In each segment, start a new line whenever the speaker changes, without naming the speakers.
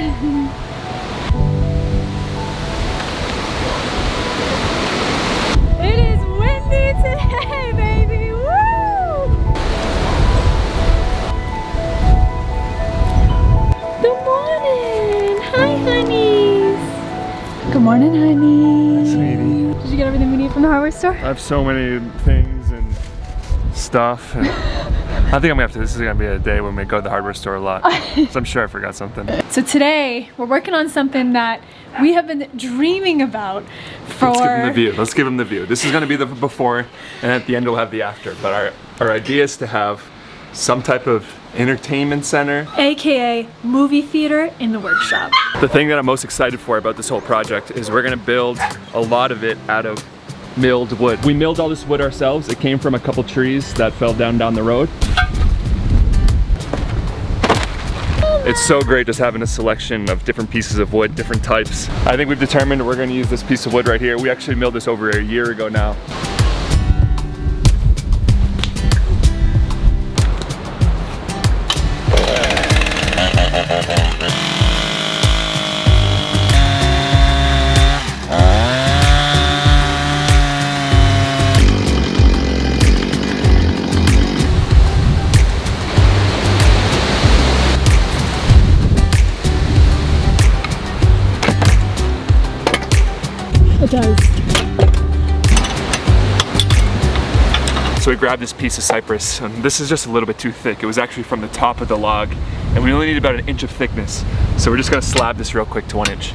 It is windy today, baby! Woo! Good morning! Hi, honeys! Good morning, honey!
Sweetie.
Did you get everything we need from the hardware store?
I have so many things and stuff. And I think I'm gonna have to, this is gonna be a day when we go to the hardware store a lot. So I'm sure I forgot something.
So today, we're working on something that we have been dreaming about for...
Let's give them the view. Let's give them the view. This is gonna be the before, and at the end we'll have the after. But our idea is to have some type of entertainment center,
AKA movie theater in the workshop.
The thing that I'm most excited for about this whole project is we're gonna build a lot of it out of milled wood. We milled all this wood ourselves. It came from a couple trees that fell down the road. It's so great just having a selection of different pieces of wood, different types. I think we've determined we're gonna use this piece of wood right here. We actually milled this over a year ago now.
It does.
So we grabbed this piece of cypress, and this is just a little bit too thick. It was actually from the top of the log, and we only need about 1 inch of thickness. So we're just gonna slab this real quick to 1 inch.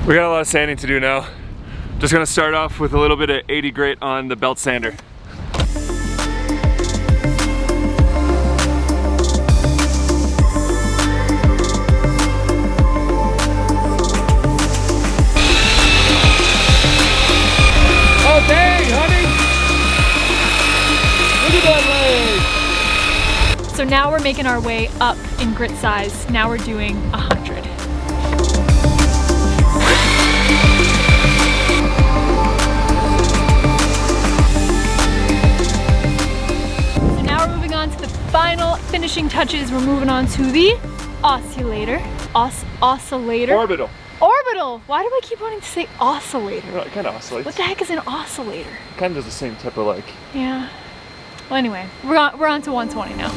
We got a lot of sanding to do now. Just gonna start off with a little bit of 80 grit on the belt sander. Oh dang, honey! Look at that leg!
So now we're making our way up in grit size. Now we're doing 100. Final finishing touches, we're moving on to the oscillator. Oscillator?
Orbital.
Orbital! Why do I keep wanting to say oscillator?
Well, it kind of oscillates.
What the heck is an oscillator?
Kind of does the same type of like.
Yeah. Well, anyway, we're on to 120 now.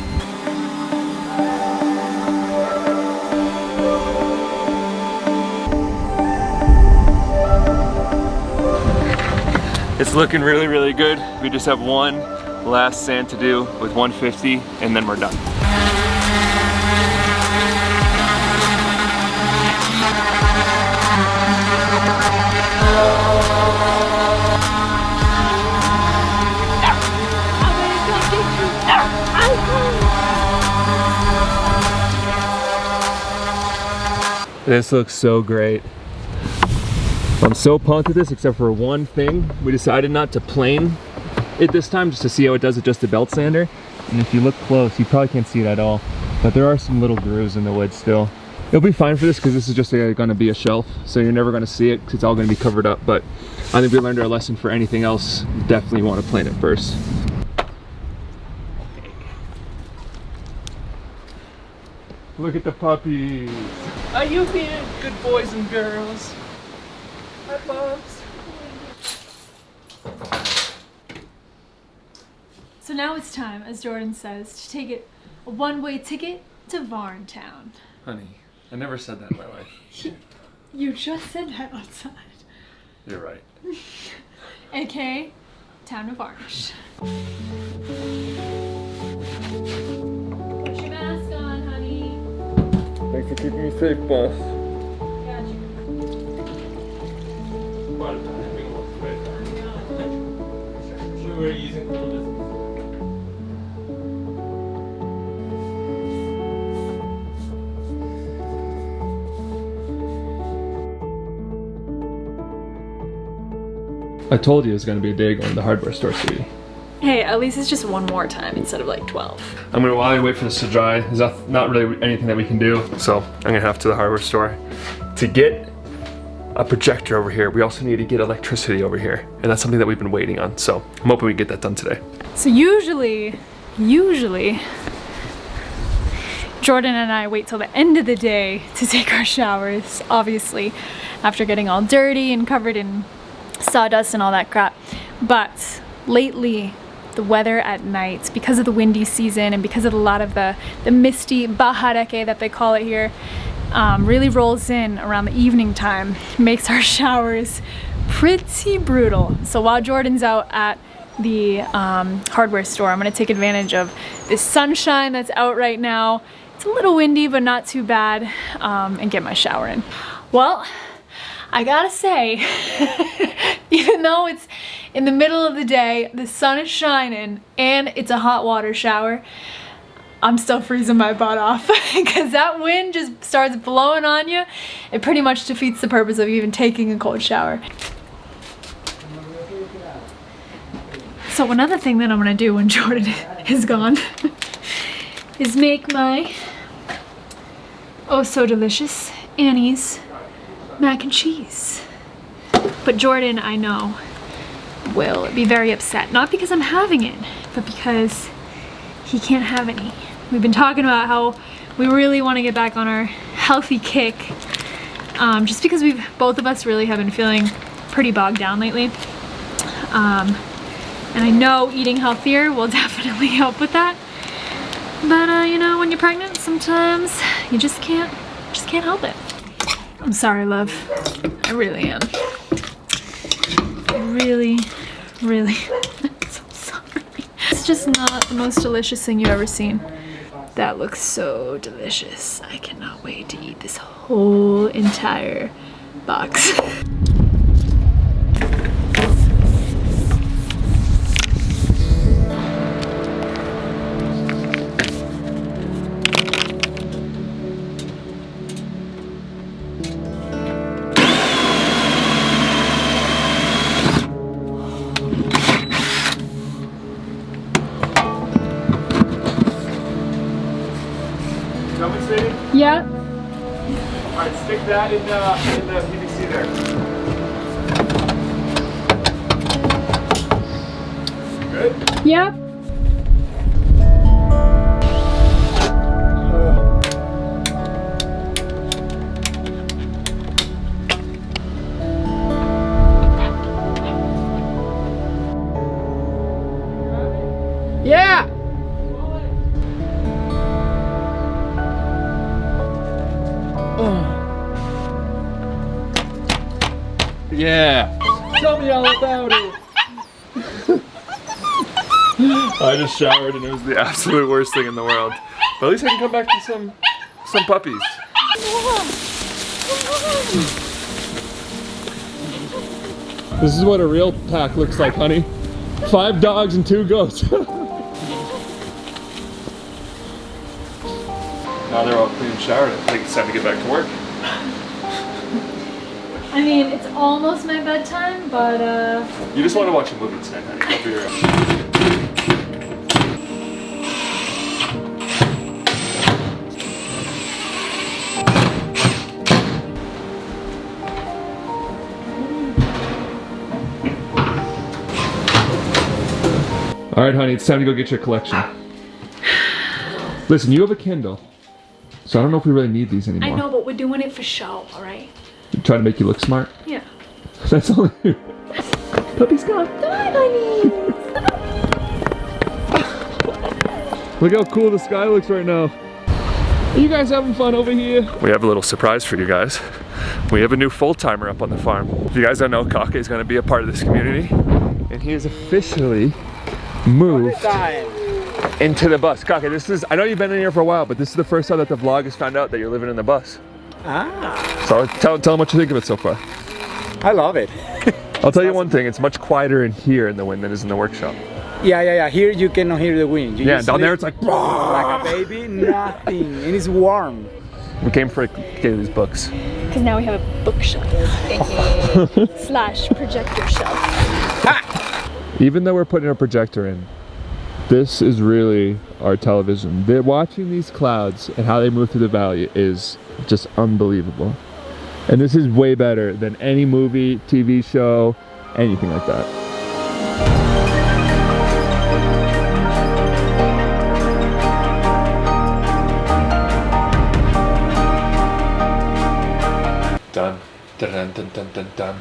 It's looking really, really good. We just have one last sand to do with 150, and then we're done. This looks so great. I'm so pumped with this, except for one thing. We decided not to plane it this time, just to see how it does with just the belt sander. And if you look close, you probably can't see it at all, but there are some little grooves in the wood still. It'll be fine for this because this is just gonna be a shelf, so you're never gonna see it because it's all gonna be covered up. But I think we learned our lesson. For anything else, you definitely want to plane it first. Look at the puppies. Are you being good boys and girls? Hi, Bubs.
So now it's time, as Jordan says, to take a one-way ticket to Varntown.
Honey, I never said that in my life.
You just said that outside.
You're right.
AKA, town of Varnish. Put your mask on, honey.
Thanks for keeping me safe, boss.
Got you.
We're using I told you it was gonna be a day going to the hardware store, sweetie.
Hey, at least it's just one more time instead of like 12.
I'm gonna, while I wait for this to dry, there's not really anything that we can do. So I'm gonna have to the hardware store. To get a projector over here, we also need to get electricity over here. And that's something that we've been waiting on. So I'm hoping we get that done today.
So usually, Jordan and I wait till the end of the day to take our showers, obviously, after getting all dirty and covered in sawdust and all that crap. But lately, the weather at night, because of the windy season and because of a lot of the misty bajareke that they call it here, really rolls in around the evening time, makes our showers pretty brutal. So while Jordan's out at the hardware store, I'm gonna take advantage of this sunshine that's out right now. It's a little windy, but not too bad, and get my shower in. Well, I gotta say, even though it's in the middle of the day, the sun is shining, and it's a hot water shower, I'm still freezing my butt off because that wind just starts blowing on you. It pretty much defeats the purpose of even taking a cold shower. So another thing that I'm gonna do when Jordan is gone is make my oh so delicious Annie's mac and cheese. But Jordan, I know, will be very upset. Not because I'm having it, but because he can't have any. We've been talking about how we really want to get back on our healthy kick, just because both of us really have been feeling pretty bogged down lately. And I know eating healthier will definitely help with that. But you know, when you're pregnant, sometimes you just can't help it. I'm sorry, love. I really am. Really, really, I'm so sorry. It's just not the most delicious thing you've ever seen. That looks so delicious. I cannot wait to eat this whole entire box. Yeah.
Alright, stick that in the PVC there. Good?
Yep. Yeah.
Yeah. Tell me all about it. I just showered and it was the absolute worst thing in the world. But at least I can come back to some puppies. This is what a real pack looks like, honey. 5 dogs and 2 goats. Now they're all clean and showered. I think it's time to get back to work.
I mean, it's almost my bedtime, but
You just want to watch a movie tonight, honey. Go for your own. All right, honey, it's time to go get your collection. Listen, you have a Kindle, so I don't know if we really need these anymore.
I know, but we're doing it for show, all right?
Try to make you look smart.
Yeah.
That's all. Puppy's gone.
Bye, honey.
Look how cool the sky looks right now. Are you guys having fun over here? We have a little surprise for you guys. We have a new full-timer up on the farm. If you guys don't know, Kake is going to be a part of this community, and he is officially moved into the bus. Kake, this is, I know you've been in here for a while, but this is the first time that the vlog has found out that you're living in the bus.
Ah.
So tell them what you think of it so far.
I love it.
I'll tell you one thing, it's much quieter in here in the wind than it is in the workshop.
Yeah. Here you cannot hear the wind. You
Yeah,
just
down there
sleep
it's like
a baby, nothing, and it's warm.
We came for Kaylee's books.
Because now we have a bookshelf. Slash projector shelf.
Even though we're putting a projector in, this is really our television. Watching these clouds and how they move through the valley is just unbelievable. And this is way better than any movie, TV show, anything like that. Dun dun dun dun dun dun dun.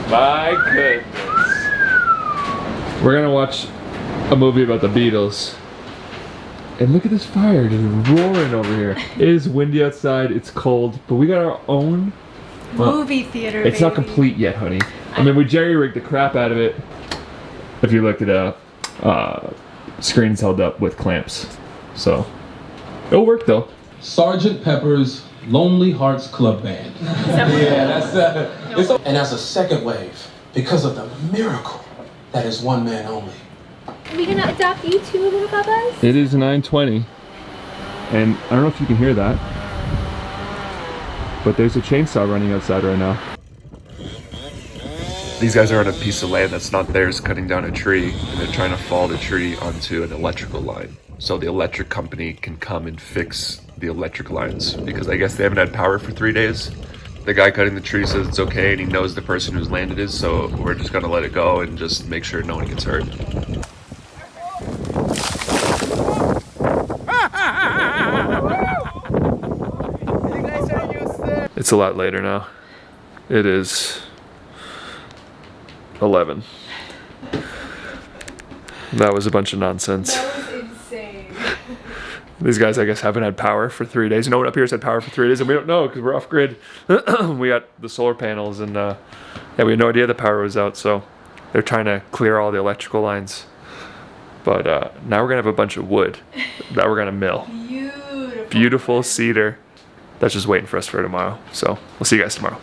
My goodness. We're gonna watch a movie about the Beatles. And look at this fire just roaring over here. It is windy outside, it's cold, but we got our own
movie theater.
It's not complete yet, honey. I mean, we jerry-rigged the crap out of it. If you look it up, screen's held up with clamps. So, it'll work though.
Sgt. Pepper's Lonely Hearts Club Band. Yeah, that's and as a second wave, because of the miracle that is one man only.
Are we gonna adopt you two little Bubba's?
It is 9:20, and I don't know if you can hear that, but there's a chainsaw running outside right now. These guys are on a piece of land that's not theirs, cutting down a tree, and they're trying to fall the tree onto an electrical line. So the electric company can come and fix the electric lines, because I guess they haven't had power for 3 days. The guy cutting the tree says it's okay, and he knows the person whose land it is, so we're just gonna let it go and just make sure no one gets hurt. It's a lot later now. It is 11. That was a bunch of nonsense.
That was insane.
These guys, I guess, haven't had power for 3 days. No one up here has had power for 3 days, and we don't know because we're off grid. We got the solar panels, and yeah, we had no idea the power was out, so they're trying to clear all the electrical lines. But now we're gonna have a bunch of wood that we're gonna mill. Beautiful cedar. That's just waiting for us for tomorrow. So we'll see you guys tomorrow.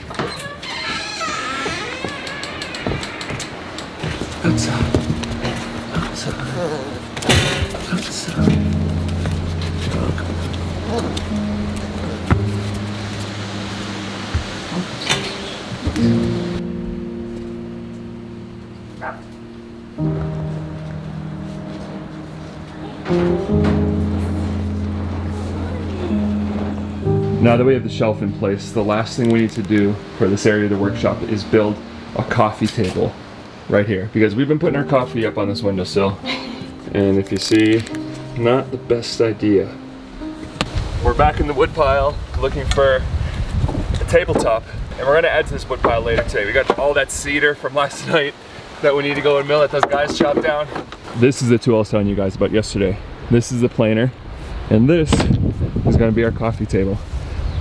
Now that we have the shelf in place, the last thing we need to do for this area of the workshop is build a coffee table right here, because we've been putting our coffee up on this windowsill, and if you see, not the best idea. We're back in the wood pile looking for a tabletop, and we're gonna add to this wood pile later today. We got all that cedar from last night that we need to go and mill that those guys chopped down. This is the tool I was telling you guys about yesterday. This is the planer, and this is gonna be our coffee table.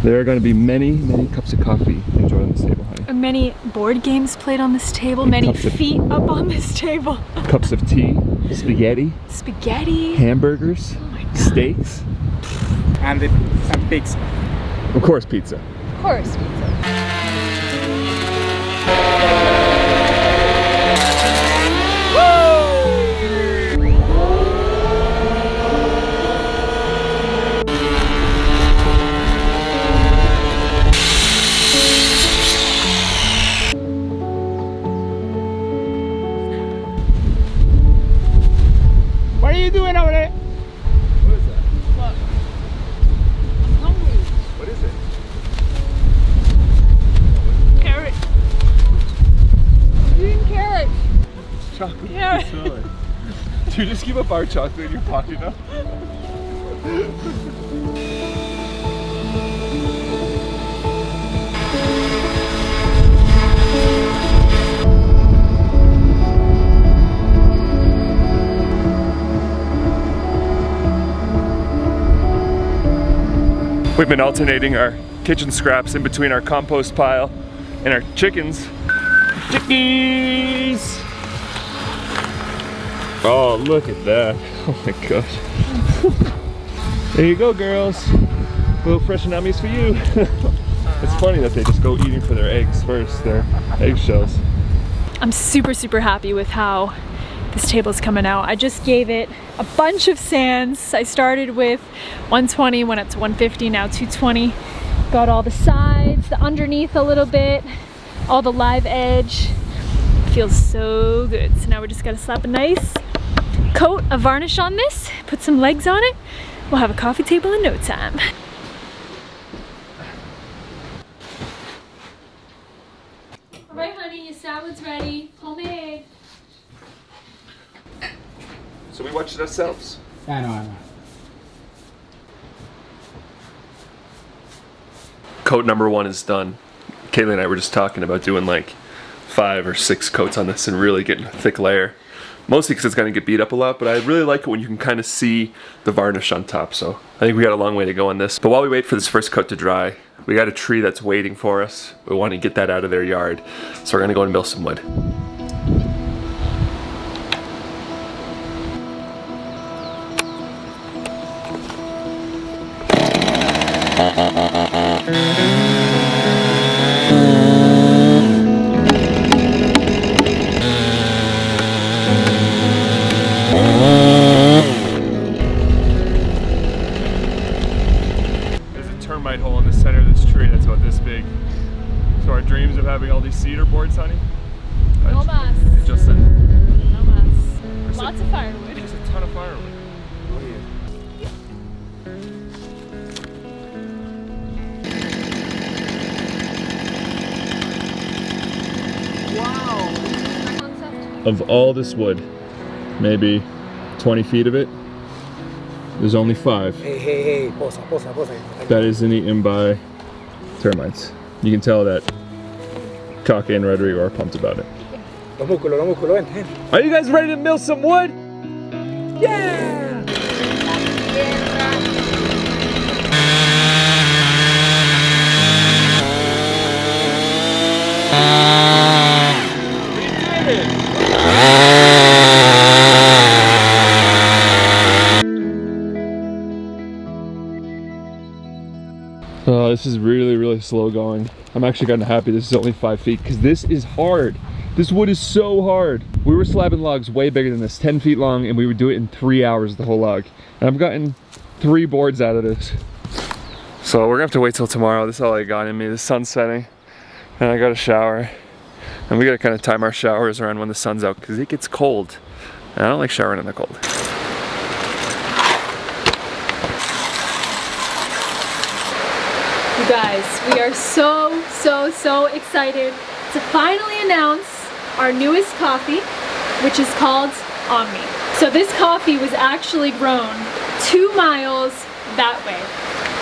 There are going to be many, many cups of coffee enjoyed on this table, honey.
Many board games played on this table, many feet up on this table.
Cups of tea, spaghetti, hamburgers,
oh my God,
steaks,
And pizza.
of course pizza.
Of course, pizza.
What are you doing over there?
What is that?
Look. I'm hungry.
What is it?
Carrot. Green carrot.
Chocolate.
Carrot.
Do you just give up our chocolate in your pocket now? We've been alternating our kitchen scraps in between our compost pile and our chickens. Chickies! Oh, look at that. Oh my gosh. There you go, girls. Little fresh nummies for you. It's funny that they just go eating for their eggs first, their eggshells.
I'm super, super happy with how this table's coming out. I just gave it a bunch of sands. I started with 120, went up to 150, now 220. Got all the sides, the underneath a little bit, all the live edge. Feels so good. So now we just gotta slap a nice coat of varnish on this, put some legs on it. We'll have a coffee table in no time. All right, honey, your salad's ready. Homemade.
So we watched it ourselves.
I know.
Coat number 1 is done. Kaylee and I were just talking about doing like 5 or 6 coats on this and really getting a thick layer. Mostly because it's going to get beat up a lot, but I really like it when you can kind of see the varnish on top. So I think we got a long way to go on this. But while we wait for this first coat to dry, we got a tree that's waiting for us. We want to get that out of their yard. So we're going to go and mill some wood. There's a termite hole in the center of this tree that's about this big. So our dreams of having all these cedar boards, honey,
No mas.
it just said,
No mas. Lots of firewood.
just a ton of firewood. Of all this wood, maybe 20 feet of it, there's only 5
Hey, posa.
that isn't eaten by termites. You can tell that Kake and Rodrigo are pumped about it.
Los músculos, ven.
Are you guys ready to mill some wood? Yeah! We did it! Oh, this is really, really slow going. I'm actually kind of happy this is only 5 feet because this is hard. This wood is so hard. We were slabbing logs way bigger than this, 10 feet long, and we would do it in 3 hours, the whole log. And I've gotten 3 boards out of this. So we're gonna have to wait till tomorrow. This is all I got in me. The sun's setting, and I got a shower. And we gotta kind of time our showers around when the sun's out because it gets cold. And I don't like showering in the cold.
You guys, we are so excited to finally announce our newest coffee, which is called Omni. So this coffee was actually grown 2 miles that way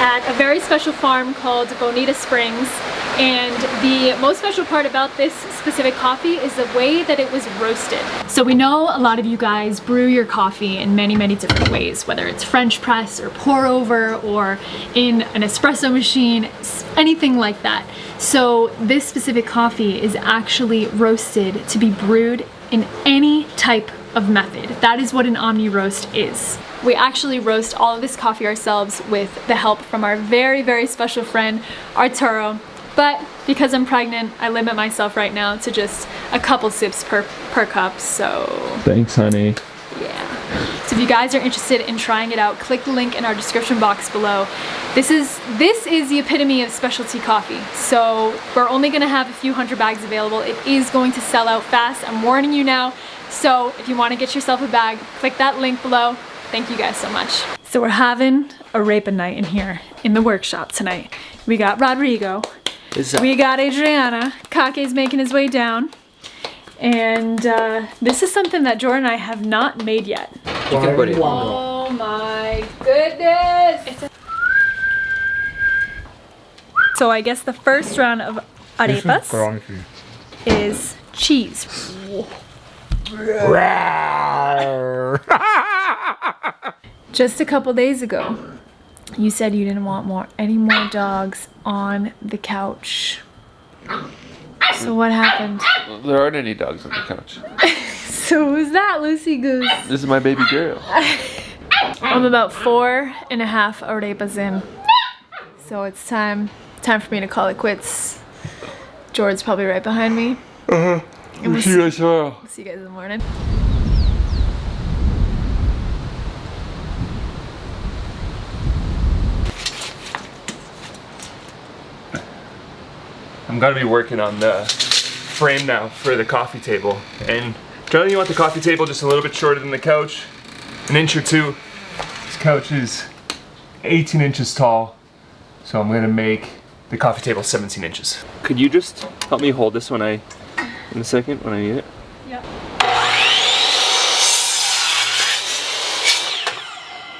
at a very special farm called Bonita Springs. And the most special part about this specific coffee is the way that it was roasted. So we know a lot of you guys brew your coffee in many different ways, whether it's French press or pour over or in an espresso machine, anything like that. So this specific coffee is actually roasted to be brewed in any type of method. That is what an Omni roast is. We actually roast all of this coffee ourselves with the help from our very special friend, Arturo. But because I'm pregnant, I limit myself right now to just a couple sips per cup, so...
Thanks, honey.
Yeah. So if you guys are interested in trying it out, click the link in our description box below. This is the epitome of specialty coffee. So we're only gonna have a few hundred bags available. It is going to sell out fast, I'm warning you now. So if you wanna get yourself a bag, click that link below. Thank you guys so much. So we're having a rape night in here in the workshop tonight. We got Rodrigo. We got Adriana. Kake's making his way down. And this is something that Jordan and I have not made yet.
You can put it.
Oh my goodness! So I guess the first round of arepas is cheese. Just a couple days ago, you said you didn't want any more dogs on the couch. So what happened?
There aren't any dogs on the couch.
So who's that, Lucy Goose?
This is my baby girl.
I'm about 4.5 arepas in. So it's time for me to call it quits. George's probably right behind me. And we'll see you guys tomorrow. See you guys in the morning.
I'm gonna be working on the frame now for the coffee table. And generally you want the coffee table just a little bit shorter than the couch, an inch or two. This couch is 18 inches tall, so I'm gonna make the coffee table 17 inches. Could you just help me hold this in a second when I need it?
Yep.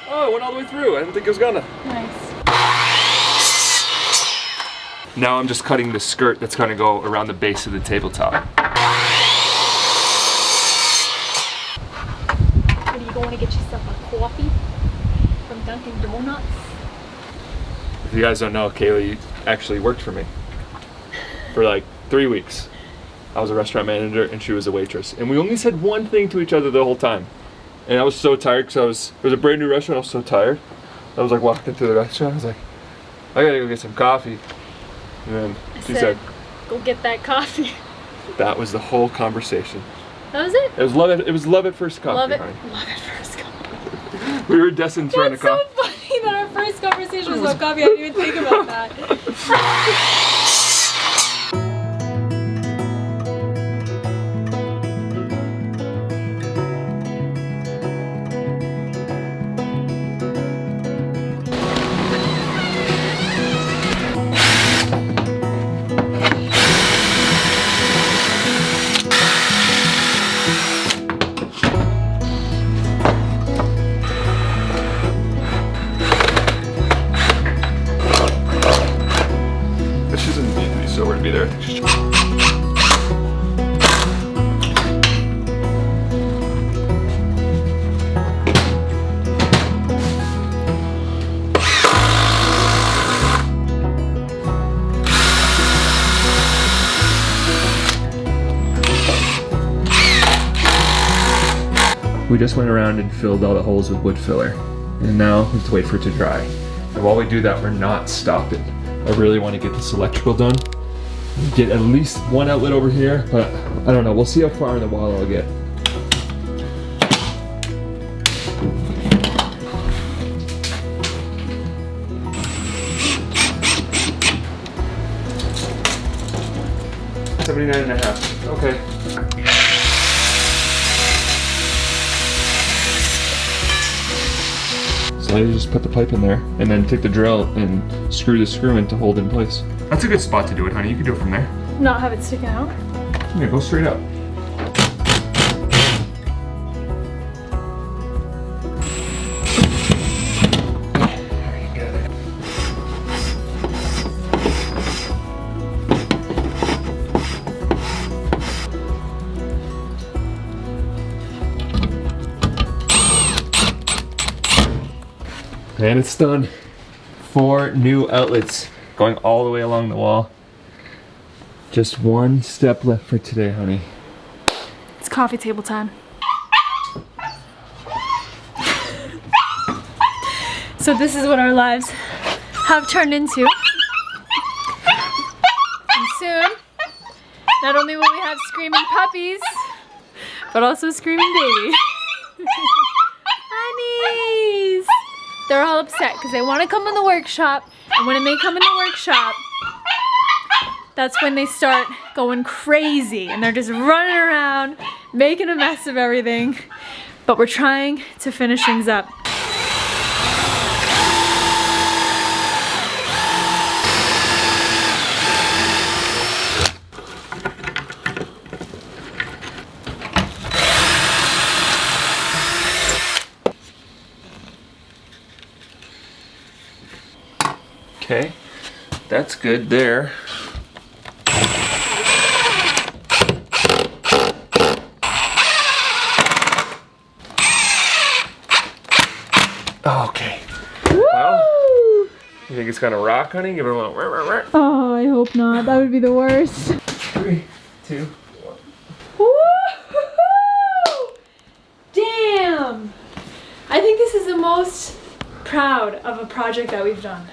Oh, it went all the way through. I didn't think it was gonna.
Nice.
Now I'm just cutting the skirt that's gonna go around the base of the tabletop.
What, are you going to get yourself a coffee from Dunkin' Donuts?
If you guys don't know, Kaylee actually worked for me for like 3 weeks. I was a restaurant manager and she was a waitress. And we only said one thing to each other the whole time. And I was so tired because it was a brand new restaurant, I was so tired. I was like walking through the restaurant, I was like, I gotta go get some coffee. And then she said,
go get that coffee.
That was the whole conversation.
That was it?
It was love at first coffee,
Love at first coffee.
We were destined for a coffee.
That's so funny that our first conversation was about coffee. I didn't even think about that.
Be there. We just went around and filled all the holes with wood filler, and now we have to wait for it to dry. And while we do that, we're not stopping. I really want to get this electrical done. Get at least one outlet over here, but I don't know. We'll see how far in the wall I'll get. $79.5. Okay. So I just put the pipe in there and then take the drill and screw the screw in to hold it in place. That's a good spot to do it, honey. You can do it from there.
Not have it sticking out?
Yeah, go straight up. And it's done. 4 new outlets going all the way along the wall. Just one step left for today, honey.
It's coffee table time. So this is what our lives have turned into. And soon, not only will we have screaming puppies, but also screaming babies. Honeys! They're all upset because they want to come in the workshop, and when they come in the workshop, that's when they start going crazy and they're just running around, making a mess of everything. But we're trying to finish things up.
Okay, that's good there. Okay. Well, you think it's gonna rock, honey? Give it a little.
Oh, I hope not. That would be the worst.
3, 2, 1.
Woo-hoo! Damn! I think this is the most proud of a project that we've done.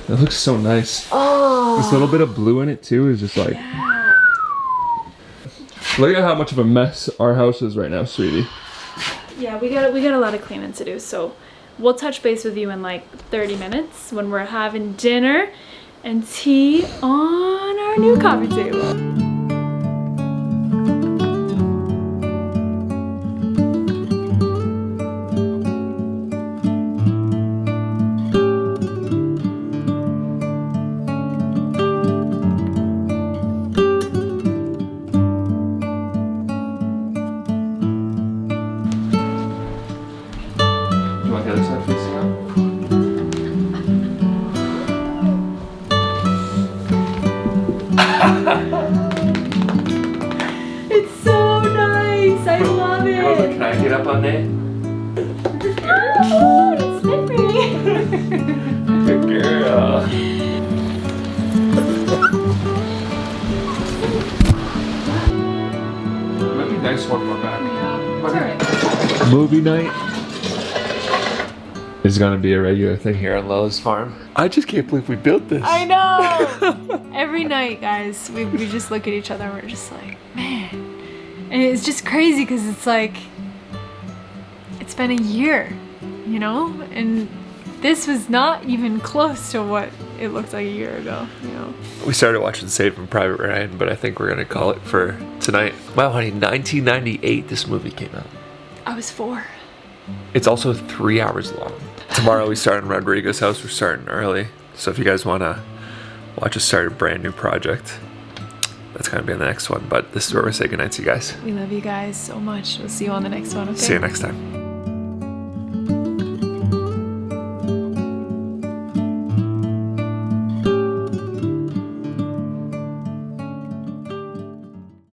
It looks so nice.
Oh.
This little bit of blue in it too is just like...
Yeah.
Look at how much of a mess our house is right now, sweetie.
Yeah, we got a lot of cleaning to do, so we'll touch base with you in like 30 minutes when we're having dinner and tea on our new coffee table.
You want the other side facing up?
It's so nice. I love it.
Can I get up on that?
Oh, it's slippery.
Good girl. Might be nice one more back.
Alright.
Movie night is gonna be a regular thing here on Lola's farm. I just can't believe we built this.
I know. Every night, guys, we just look at each other and we're just like, man. And it's just crazy because it's like, it's been a year, you know? And this was not even close to what it looked like a year ago, you know?
We started watching Saving Private Ryan, but I think we're gonna call it for tonight. Wow, honey, 1998 this movie came out.
I was 4.
It's also 3 hours long. Tomorrow we start in Rodrigo's house. We're starting early. So if you guys want to watch us start a brand new project, that's going to be on the next one. But this is where we say goodnight to you guys.
We love you guys so much. We'll see you on the next one, okay?
See you next time.